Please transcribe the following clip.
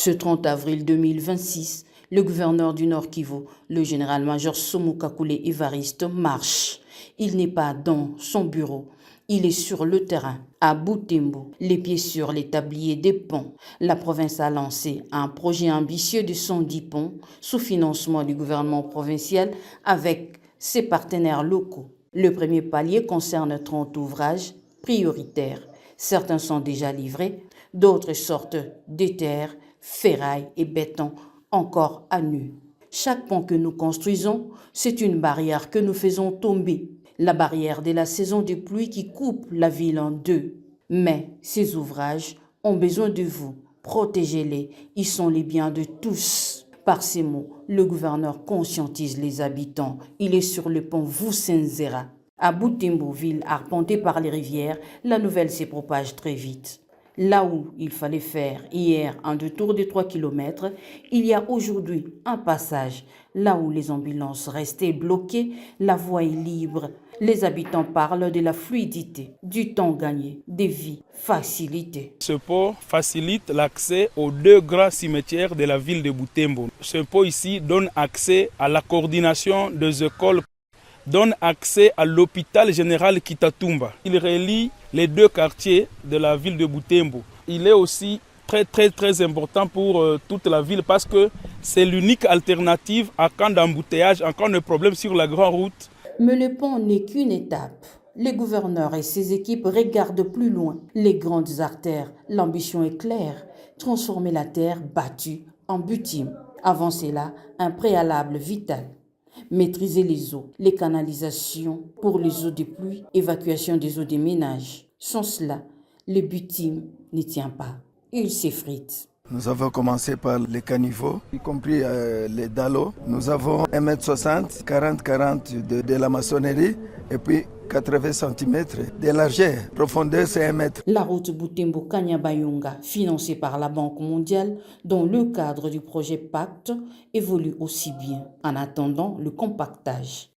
Ce 30 avril 2026, le gouverneur du Nord Kivu, le général-major Somo Kakule Évariste, marche. Il n'est pas dans son bureau, il est sur le terrain, à Butembo, les pieds sur les tabliers des ponts. La province a lancé un projet ambitieux de 110 ponts sous financement du gouvernement provincial avec ses partenaires locaux. Le premier palier concerne 30 ouvrages prioritaires. Certains sont déjà livrés, d'autres sortent des terres, ferraille et béton encore à nu. Chaque pont que nous construisons, c'est une barrière que nous faisons tomber. La barrière de la saison de pluie qui coupe la ville en deux. Mais ces ouvrages ont besoin de vous. Protégez-les, ils sont les biens de tous. Par ces mots, le gouverneur conscientise les habitants. Il est sur le pont Vusenzera. À Butembo, ville arpentée par les rivières, la nouvelle se propage très vite. Là où il fallait faire hier un détour de 3 km, il y a aujourd'hui un passage. Là où les ambulances restaient bloquées, la voie est libre. Les habitants parlent de la fluidité, du temps gagné, des vies facilitées. Ce pont facilite l'accès aux deux grands cimetières de la ville de Butembo. Ce pont ici donne accès à la coordination des écoles, donne accès à l'hôpital général Kitatumba. Il relie les deux quartiers de la ville de Butembo. Il est aussi très important pour toute la ville parce que c'est l'unique alternative en cas d'embouteillage, en cas de problème sur la grande route. Mais le pont n'est qu'une étape. Le gouverneur et ses équipes regardent plus loin, les grandes artères. L'ambition est claire, transformer la terre battue en bitume. Avant cela, un préalable vital. Maîtriser les eaux, les canalisations pour les eaux de pluie, évacuation des eaux des ménages. Sans cela, le bitume ne tient pas, il s'effrite. Nous avons commencé par les caniveaux, y compris les dallots. Nous avons 1,60 m, 40-40 de la maçonnerie et puis 80 cm de largeur. Profondeur, c'est 1 mètre. La route Butembo-Kanyabayonga, financée par la Banque mondiale, dans le cadre du projet Pacte, évolue aussi bien en attendant le compactage.